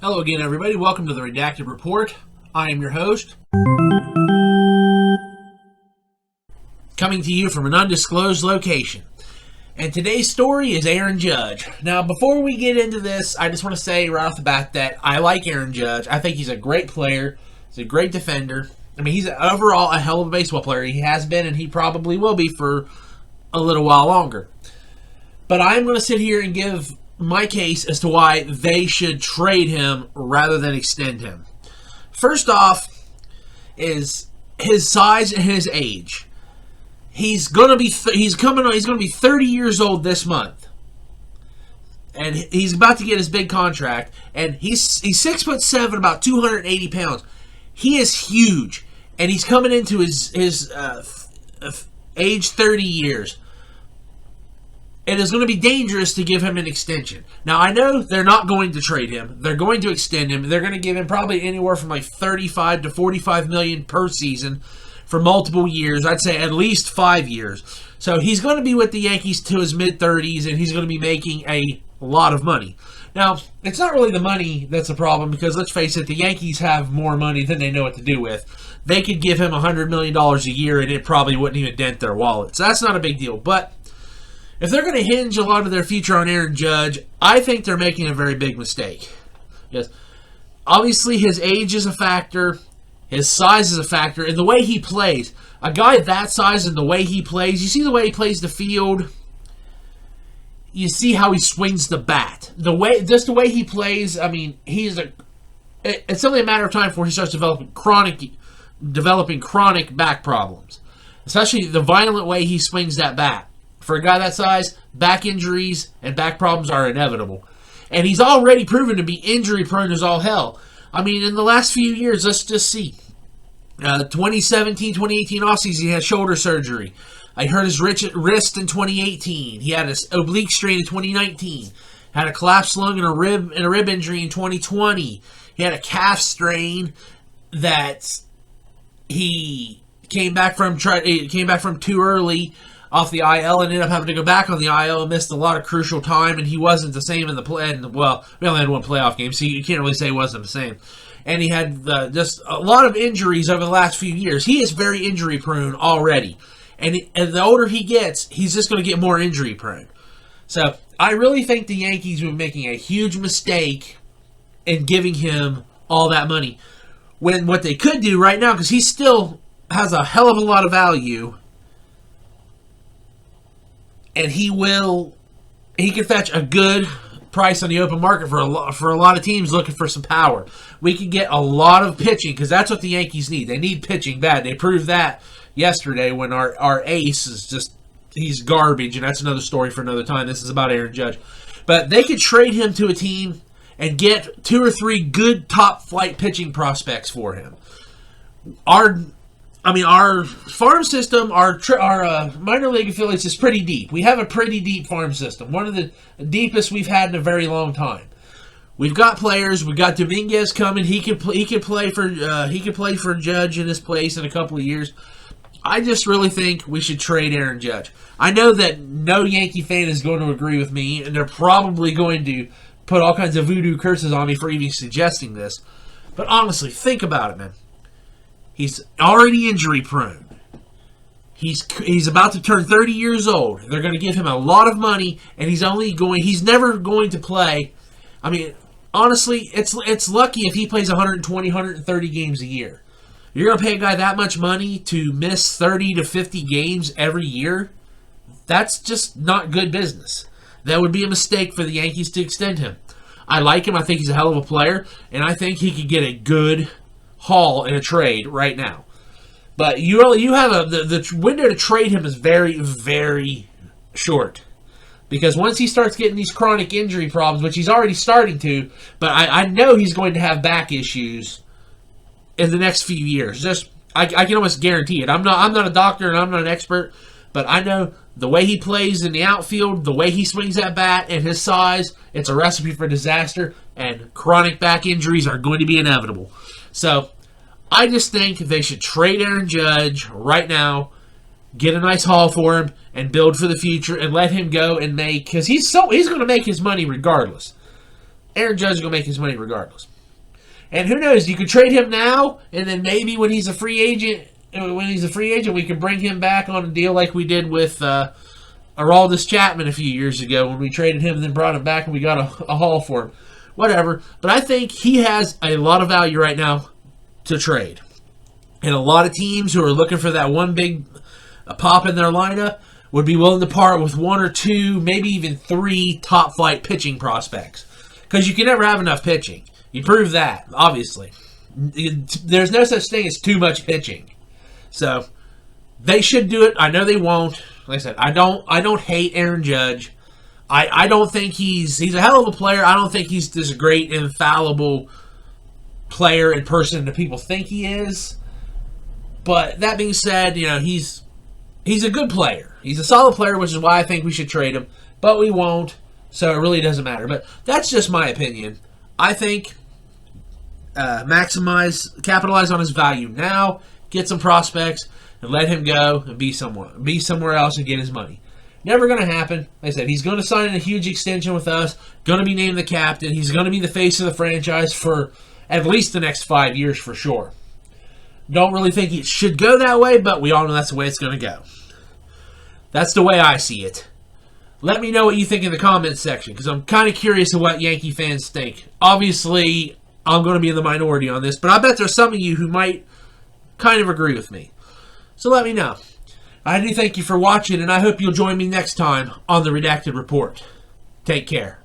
Hello again, everybody. Welcome to the Redacted Report. I am your host, coming to you from an undisclosed location. And today's story is Aaron Judge. Now, before we get into this, I just want to say right off the bat that I like Aaron Judge. I think he's a great player. He's a great defender. I mean, he's overall a hell of a baseball player. He has been, and he probably will be for a little while longer. But I'm going to sit here and give my case as to why they should trade him rather than extend him. First off is his size and his age. He's going to be 30 years old this month. And he's about to get his big contract, and he's 6'7", about 280 pounds. He is huge, and he's coming into his age 30 years. It is going to be dangerous to give him an extension. Now, I know they're not going to trade him. They're going to extend him. They're going to give him probably anywhere from like $35 to $45 million per season for multiple years. I'd say at least 5 years. So he's going to be with the Yankees to his mid-30s, and he's going to be making a lot of money. Now, it's not really the money that's the problem, because let's face it, the Yankees have more money than they know what to do with. They could give him $100 million a year, and it probably wouldn't even dent their wallet. So that's not a big deal. But if they're going to hinge a lot of their future on Aaron Judge, I think they're making a very big mistake. Yes, obviously his age is a factor, his size is a factor, and the way he plays. A guy that size and the way he plays, you see the way he plays the field, you see how he swings the bat. The way he plays, I mean, it's only a matter of time before he starts developing chronic back problems, especially the violent way he swings that bat. For a guy that size, back injuries and back problems are inevitable. And he's already proven to be injury prone as all hell. I mean, in the last few years, let's just see. 2017, 2018 offseason, he had shoulder surgery. I hurt his wrist in 2018. He had an oblique strain in 2019. Had a collapsed lung and a rib injury in 2020. He had a calf strain that he came back from too early off the IL, and ended up having to go back on the IL and missed a lot of crucial time, and he wasn't the same in the play. And, well, we only had one playoff game, so you can't really say he wasn't the same. And he had just a lot of injuries over the last few years. He is very injury prone already, and the older he gets, he's just going to get more injury prone. So I really think the Yankees were making a huge mistake in giving him all that money, when what they could do right now, because he still has a hell of a lot of value, and he can fetch a good price on the open market for a lot of teams looking for some power. We can get a lot of pitching, because that's what the Yankees need. They need pitching bad. They proved that yesterday when our ace is just, he's garbage, and that's another story for another time. This is about Aaron Judge. But they could trade him to a team and get 2 or 3 good top-flight pitching prospects for him. Our farm system, our minor league affiliates is pretty deep. We have a pretty deep farm system, one of the deepest we've had in a very long time. We've got players. We've got Dominguez coming. He can play for Judge in his place in a couple of years. I just really think we should trade Aaron Judge. I know that no Yankee fan is going to agree with me, and they're probably going to put all kinds of voodoo curses on me for even suggesting this. But honestly, think about it, man. He's already injury prone. He's about to turn 30 years old. They're going to give him a lot of money, and he's never going to play. I mean, honestly, it's lucky if he plays 120, 130 games a year. You're going to pay a guy that much money to miss 30 to 50 games every year? That's just not good business. That would be a mistake for the Yankees to extend him. I like him. I think he's a hell of a player, and I think he could get a good haul in a trade right now. But you have the window to trade him is very, very short. Because once he starts getting these chronic injury problems, which he's already starting to, but I know he's going to have back issues in the next few years. I can almost guarantee it. I'm not a doctor and I'm not an expert, but I know the way he plays in the outfield, the way he swings that bat, and his size, it's a recipe for disaster, and chronic back injuries are going to be inevitable. So I just think they should trade Aaron Judge right now, get a nice haul for him, and build for the future, and let him go and make, because he's going to make his money regardless. Aaron Judge is going to make his money regardless. And who knows, you could trade him now, and then maybe when he's a free agent, we can bring him back on a deal like we did with Aroldis Chapman a few years ago when we traded him and then brought him back and we got a haul for him. Whatever. But I think he has a lot of value right now to trade. And a lot of teams who are looking for that one big pop in their lineup would be willing to part with one or two, maybe even three top-flight pitching prospects. Because you can never have enough pitching. You prove that, obviously. There's no such thing as too much pitching. So, they should do it. I know they won't. Like I said, I don't hate Aaron Judge. I don't think he's a hell of a player. I don't think he's this great, infallible player and person that people think he is. But that being said, he's a good player. He's a solid player, which is why I think we should trade him. But we won't, so it really doesn't matter. But that's just my opinion. I think capitalize on his value now, get some prospects, and let him go and be somewhere else and get his money. Never going to happen. Like I said, he's going to sign a huge extension with us, going to be named the captain. He's going to be the face of the franchise for at least the next 5 years for sure. Don't really think it should go that way, but we all know that's the way it's going to go. That's the way I see it. Let me know what you think in the comments section, because I'm kind of curious of what Yankee fans think. Obviously, I'm going to be in the minority on this, but I bet there's some of you who might kind of agree with me. So let me know. I do thank you for watching, and I hope you'll join me next time on the Redacted Report. Take care.